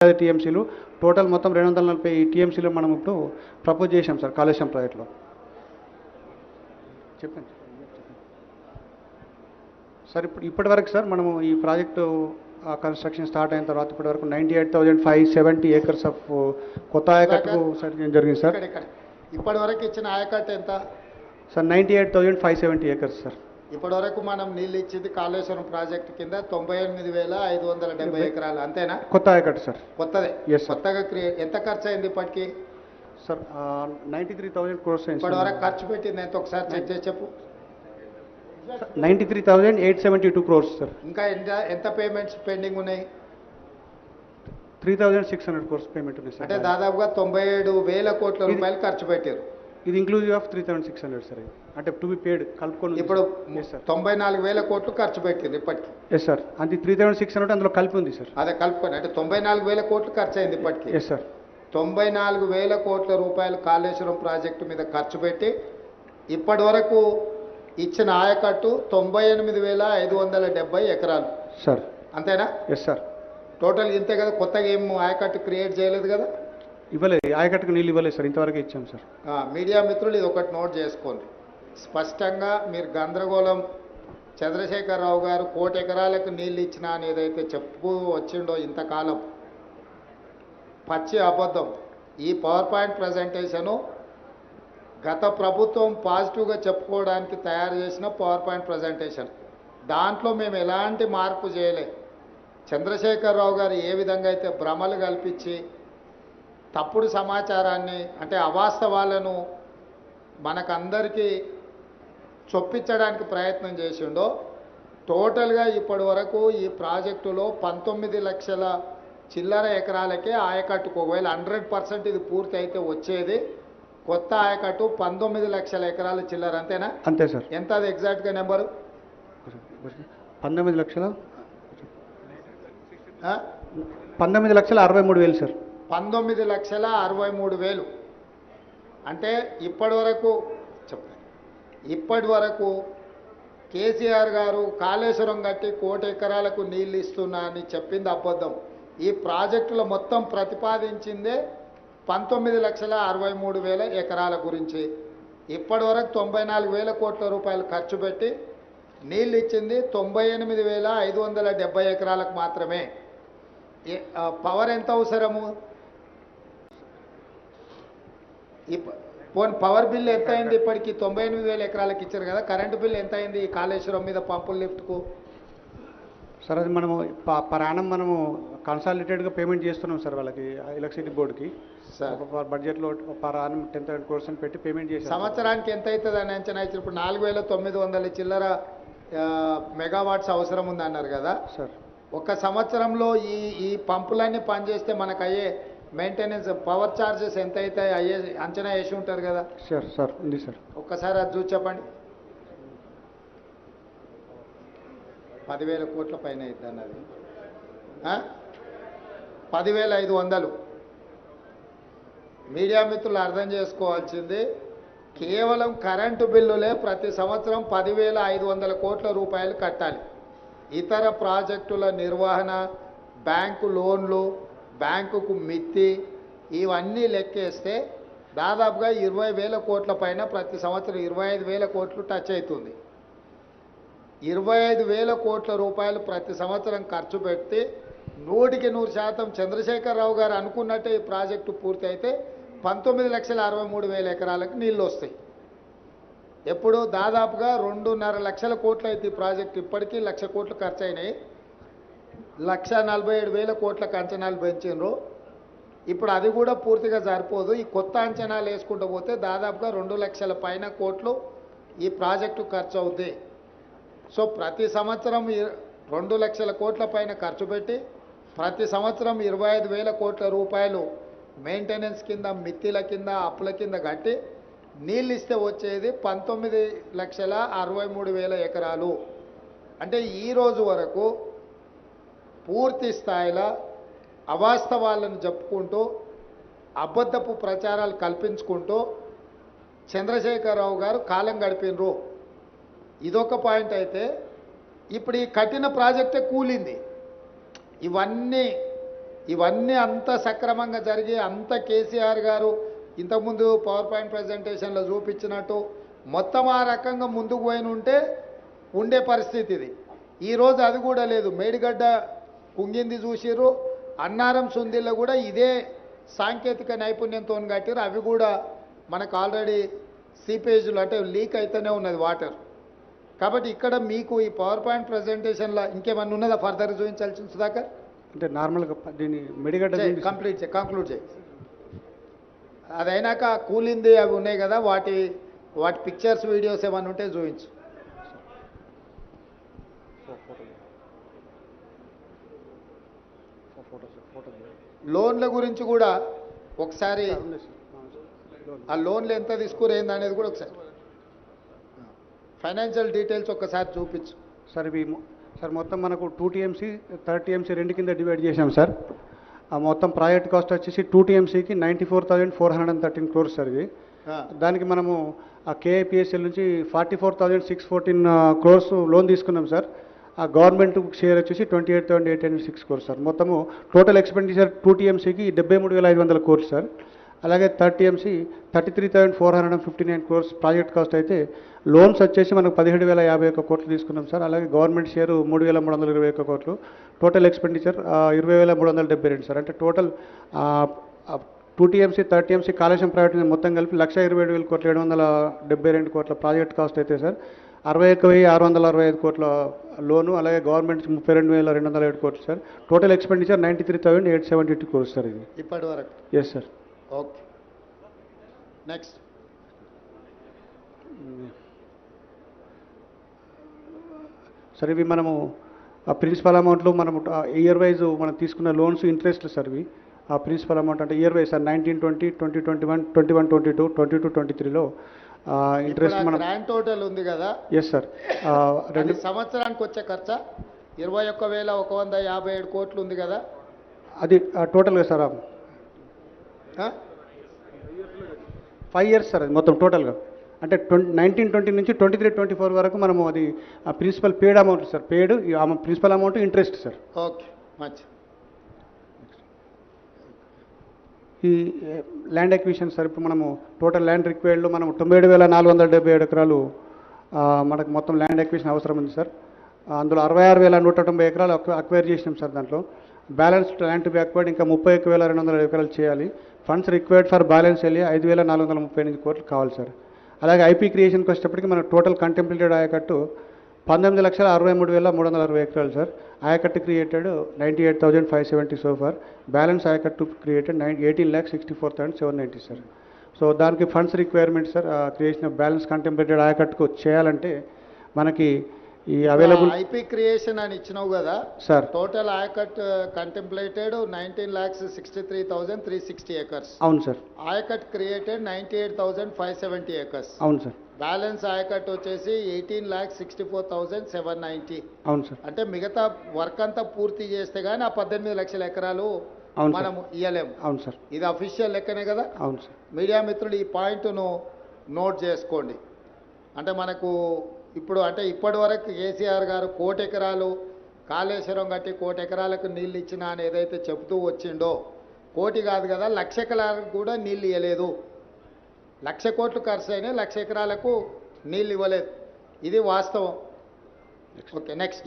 టీఎంసీలు టోటల్ మొత్తం 240 టీఎంసీలు మనం ఇప్పుడు ప్రపోజ్ చేశాం సార్ కాళేశ్వరం ప్రాజెక్టులో. చెప్పండి సార్. ఇప్పటివరకు సార్ మనము ఈ ప్రాజెక్టు కన్స్ట్రక్షన్ స్టార్ట్ అయిన తర్వాత ఇప్పటివరకు 98,570 ఏకర్స్ ఆఫ్ కొత్త ఆయకట్టుకు సర్టిఫికేట్ జరిగింది సార్. ఇప్పటివరకు ఇచ్చిన ఆయకట్టు ఎంత సార్? 98,570 acres sir. ఇప్పటివరకు మనం నీళ్ళు ఇచ్చింది కాళేశ్వరం ప్రాజెక్టు కింద 98,570 ఎకరాలు అంతేనా? కొత్త ఆయకట్టు సార్. కొత్తదే. Yes, sir. కొత్తగా ఎంత ఖర్చు అయింది ఇప్పటికి? సార్ 93,000 crores అయింది. ఇప్పటివరకు ఖర్చు పెట్టింది ఎంత ఒకసారి చెక్ చేసి చెప్పు. 93,872 crores సార్. ఇంకా ఎంత పేమెంట్స్ పెండింగ్ ఉన్నాయి? 3,600 crores పేమెంట్ ఉంది సార్. అంటే దాదాపుగా 97,000 కోట్ల రూపాయలు ఖర్చు పెట్టారు. ఇది ఇంక్లూజివ్ ఆఫ్ 3,600 సార్. అంటే టు బి పేడ్ కలుపుకొని ఇప్పుడు 94,000 కోట్లు ఖర్చు పెట్టింది ఇప్పటికి. Yes sir. అది 3,600 అందులో కలిపి ఉంది సార్. అదే కలుపుకొని అంటే 94,000 కోట్లు ఖర్చు అయింది ఇప్పటికి. Yes sir. 94,000 కోట్ల రూపాయలు కాళేశ్వరం ప్రాజెక్టు మీద ఖర్చు పెట్టి ఇప్పటి వరకు ఇచ్చిన ఆయకట్టు 98,570 ఎకరాలు సార్. అంతేనా? Yes sir. టోటల్ ఇంతే కదా, కొత్తగా ఏం ఆయకట్టు క్రియేట్ చేయలేదు కదా? ఇవ్వలేదు, ఆయకట్టుకు నీళ్ళు ఇవ్వలేదు సార్, ఇంతవరకు ఇచ్చాం సార్. మీడియా మిత్రులు ఇది ఒకటి నోట్ చేసుకోండి. స్పష్టంగా మీరు గందరగోళం చంద్రశేఖరరావు గారు 1,00,00,000 ఎకరాలకు నీళ్ళు ఇచ్చినా అని ఏదైతే చెప్పు వచ్చిండో ఇంతకాలం పచ్చి అబద్ధం. ఈ పవర్ పాయింట్ ప్రజెంటేషను గత ప్రభుత్వం పాజిటివ్గా చెప్పుకోవడానికి తయారు చేసిన పవర్ పాయింట్ ప్రజెంటేషన్. దాంట్లో మేము ఎలాంటి మార్పు చేయలే. చంద్రశేఖరరావు గారు ఏ విధంగా అయితే భ్రమలు కల్పించి తప్పుడు సమాచారాన్ని అంటే అవాస్తవాలను మనకందరికీ చొప్పించడానికి ప్రయత్నం చేసిండో టోటల్గా ఇప్పటి వరకు ఈ ప్రాజెక్టులో 19 లక్షల చిల్లర ఎకరాలకే ఆయకట్టుకు ఒకవేళ 100% ఇది పూర్తి అయితే వచ్చేది కొత్త ఆయకట్టు 19 లక్షల ఎకరాల చిల్లర. అంతేనా? అంతే సార్. ఎంత అది ఎగ్జాక్ట్గా నెంబరు? 19 లక్షల 19,63,000 సార్. 19,63,000 అంటే ఇప్పటి వరకు కేసీఆర్ గారు కాళేశ్వరం కట్టి 1,00,00,000 ఎకరాలకు నీళ్ళు ఇస్తున్నా అని చెప్పింది అబద్ధం. ఈ ప్రాజెక్టులో మొత్తం ప్రతిపాదించిందే 19,63,000 ఎకరాల గురించి. ఇప్పటి వరకు 94,000 కోట్ల రూపాయలు ఖర్చు పెట్టి నీళ్ళు ఇచ్చింది 98,570 ఎకరాలకు మాత్రమే. పవర్ ఎంత అవసరము? పవర్ బిల్ ఎంత అయింది ఇప్పటికి? 98,000 ఎకరాలకు ఇచ్చారు కదా. కరెంటు బిల్ ఎంత అయింది ఈ కాళేశ్వరం మీద పంపుల లిఫ్ట్కు? సార్ అది మనము పరాణం మనము కన్సాలిడేటెడ్గా పేమెంట్ చేస్తున్నాం సార్ వాళ్ళకి, ఎలక్ట్రిసిటీ బోర్డుకి. బడ్జెట్లో పరాణం 10,000 crores పెట్టి పేమెంట్ చేసి సంవత్సరానికి ఎంత అవుతుంది అని అంచనా ఇచ్చారు. ఇప్పుడు 4,900 చిల్లర మెగావాట్స్ అవసరం ఉంది అన్నారు కదా సార్. ఒక సంవత్సరంలో ఈ పంపులన్నీ పనిచేస్తే మనకు అయ్యే మెయింటెనెన్స్ పవర్ ఛార్జెస్ ఎంత అయితే అయ్యే అంచనా వేసి ఉంటారు కదా సార్. సార్ ఉంది సార్. ఒక్కసారి అది చూసి చెప్పండి. 10,000 కోట్ల పైన అవుతుంది అన్నది. 10,500. మీడియా మిత్రులు అర్థం చేసుకోవాల్సింది కేవలం కరెంటు బిల్లులే ప్రతి సంవత్సరం 10,500 కోట్ల రూపాయలు కట్టాలి. ఇతర ప్రాజెక్టుల నిర్వహణ, బ్యాంకు లోన్లు, బ్యాంకుకు మిత్తి ఇవన్నీ లెక్కేస్తే దాదాపుగా 20,000 కోట్ల పైన ప్రతి సంవత్సరం 25,000 కోట్లు టచ్ అవుతుంది. 25,000 కోట్ల రూపాయలు ప్రతి సంవత్సరం ఖర్చు పెడితే 100% చంద్రశేఖరరావు గారు అనుకున్నట్టే ఈ ప్రాజెక్టు పూర్తి అయితే 19,63,000 ఎకరాలకు నీళ్ళు వస్తాయి. ఎప్పుడు దాదాపుగా 2.5 లక్షల కోట్లు అయితే ఈ ప్రాజెక్టు ఇప్పటికీ 1,00,000 కోట్లు ఖర్చు అయినాయి. 1,47,000 కోట్లకు అంచనాలు పెంచినారు. ఇప్పుడు అది కూడా పూర్తిగా సరిపోదు. ఈ కొత్త అంచనాలు వేసుకుంటూ పోతే దాదాపుగా 2 లక్షల పైన కోట్లు ఈ ప్రాజెక్టు ఖర్చు అవుతాయి. సో ప్రతి సంవత్సరం 2 లక్షల కోట్ల పైన ఖర్చు పెట్టి ప్రతి సంవత్సరం 25,000 కోట్ల రూపాయలు మెయింటెనెన్స్ కింద, మిత్తిల కింద, అప్పుల కింద కట్టి నీళ్ళు ఇస్తే వచ్చేది 19,63,000 ఎకరాలు. అంటే ఈరోజు వరకు పూర్తి స్థాయిలో అవాస్తవాలను చెప్పుకుంటూ అబద్ధపు ప్రచారాలు కల్పించుకుంటూ చంద్రశేఖరరావు గారు కాలం గడిపినరు. ఇదొక పాయింట్ అయితే ఇప్పుడు ఈ కట్టిన ప్రాజెక్టే కూలింది. ఇవన్నీ ఇవన్నీ అంత సక్రమంగా జరిగి అంత కేసీఆర్ గారు ఇంతకుముందు పవర్ పాయింట్ ప్రజెంటేషన్లో చూపించినట్టు మొత్తం ఆ రకంగా ముందుకు పోయిన ఉంటే ఉండే పరిస్థితి ఇది. ఈరోజు అది కూడా లేదు. మేడిగడ్డ కుంగింది చూసిర్రు, అన్నారం సుందిల్లో కూడా ఇదే సాంకేతిక నైపుణ్యంతో కట్టారు. అవి కూడా మనకు ఆల్రెడీ సీపేజ్లు అంటే లీక్ అయితేనే ఉన్నది వాటర్. కాబట్టి ఇక్కడ మీకు ఈ పవర్ పాయింట్ ప్రజెంటేషన్లో ఇంకేమన్నా ఉన్నదా ఫర్దర్ చూపించాల్సిన సుధాకర్? అంటే నార్మల్గా దీన్ని మెడిగడ్డ కంక్లూడ్ చేయి. అదైనాక కూలింది అవి ఉన్నాయి కదా, వాటి పిక్చర్స్ వీడియోస్ ఏమన్నా ఉంటే చూపించు. లోన్ల గురించి కూడా ఒకసారి ఆ లోన్లు ఎంత తీసుకురేంది అనేది కూడా ఒకసారి ఫైనాన్షియల్ డీటెయిల్స్ ఒక్కసారి చూపించు. సార్ మొత్తం మనకు 2 TMC 3 TMC రెండు కింద డివైడ్ చేశాం సార్. ఆ మొత్తం ప్రాజెక్ట్ కాస్ట్ వచ్చేసి 2 TMCకి 94,413 crores సార్ ఇది. దానికి మనము ఆ KIPSL నుంచి 44,614 crores లోన్ తీసుకున్నాం సార్. ఆ గవర్నమెంట్ షేర్ వచ్చేసి 28,806 crores సార్. మొత్తము టోటల్ ఎక్స్పెండిచర్ 2 TMCకి 73,500 crores సార్. అలాగే 3 TMC 33,459 crores ప్రాజెక్ట్ కాస్ట్ అయితే లోన్స్ వచ్చేసి మనకు 17,051 కోట్లు తీసుకున్నాం సార్. అలాగే గవర్నమెంట్ షేరు 3,321 కోట్లు. Total expenditure 20,372 sir. అంటే total 2 TMC 3 TMC Kaleshwaram private మొత్తం కలిపి 1,27,000 కోట్ల 772 కోట్ల ప్రాజెక్ట్ కాస్ట్ అయితే సార్. 61,665 కోట్ల లోను, అలాగే గవర్నమెంట్ 32,207 కోట్లు సార్. టోటల్ ఎక్స్పెండిచర్ 93,872 crores సార్ ఇది ఇప్పటి వరకు. Yes sir. Okay, next. Sir ఇవి మనము ఆ ప్రిన్సిపల్ అమౌంట్లో మనము ఇయర్ వైజ్ మనం తీసుకున్న లోన్స్ ఇంట్రెస్ట్ సార్ ఇవి. ఆ ప్రిన్సిపల్ అమౌంట్ అంటే ఇయర్ వైజ్ సార్ 1920, 2021, 21-22, 22-23లో ఇంట్రెస్ట్ మనం గ్రాండ్ టోటల్ ఉంది కదా. Yes sir. 2 సంవత్సరానికి వచ్చే ఖర్చా 21,157 కోట్లు ఉంది కదా. అది టోటల్గా సార్ 5 years సార్ అది మొత్తం టోటల్గా. అంటే 1920 నుంచి 23-24 వరకు మనము అది principal paid amount sir. Paid principal amount interest sir. Okay, మంచి. ఈ ల్యాండ్ ఎక్విజిషన్ సార్ ఇప్పుడు మనము టోటల్ ల్యాండ్ రిక్వైర్డ్లో మనం 97,477 ఎకరాలు మనకు మొత్తం ల్యాండ్ ఎక్విజిషన్ అవసరం ఉంది సార్. అందులో 66,190 ఎకరాలు అక్వైర్ చేసినాం సార్. దాంట్లో balance land to be acquired ఇంకా 31,200 ఎకరాలు చేయాలి. Funds required for balance area 5,438 కోట్లు కావాలి సార్. అలాగే ఐపీ క్రియేషన్కి వచ్చేటప్పటికి మనకు టోటల్ కంటెంప్లేటెడ్ ఆయకట్టు 19,63,360 ఎకరాలు సార్. ఆయకట్టు క్రియేటెడ్ 98,570 సో ఫార్. బ్యాలెన్స్ ఆయకట్టు క్రియేటెడ్ 18,64,790 సార్. సో దానికి funds requirement sir creation of balance contemplated ఆయకట్టుకు చేయాలంటే మనకి ఈ అవైలబుల్ ఐపీ క్రియేషన్ అని ఇచ్చినావు కదా sir. Total ayacut contemplated 19,63,360 acres. అవును సార్. Ayacut created 98,570 acres. అవును సార్. బ్యాలెన్స్ ఆయకట్ వచ్చేసి 18,64,790. అవును సార్. అంటే మిగతా వర్క్ అంతా పూర్తి చేస్తే కానీ ఆ 18 లక్షల ఎకరాలు మనం ఇయ్యలేము. అవును సార్. ఇది అఫీషియల్ లెక్కనే కదా. అవును సార్. మీడియా మిత్రులు ఈ పాయింట్ను నోట్ చేసుకోండి. అంటే మనకు ఇప్పుడు అంటే ఇప్పటి వరకు కేసీఆర్ గారు 1 కోటి ఎకరాలు కాళేశ్వరం కట్టి 1 కోటి ఎకరాలకు నీళ్ళు ఇచ్చినా అని ఏదైతే చెబుతూ వచ్చిండో, 1 కోటి కాదు కదా 1,00,000 ఎకరాలకు కూడా నీళ్ళు ఇవ్వలేదు. 1,00,000 కోట్లు ఖర్చు అయినా 1,00,000 ఎకరాలకు నీళ్ళు ఇవ్వలేదు. ఇది వాస్తవం. Okay, next.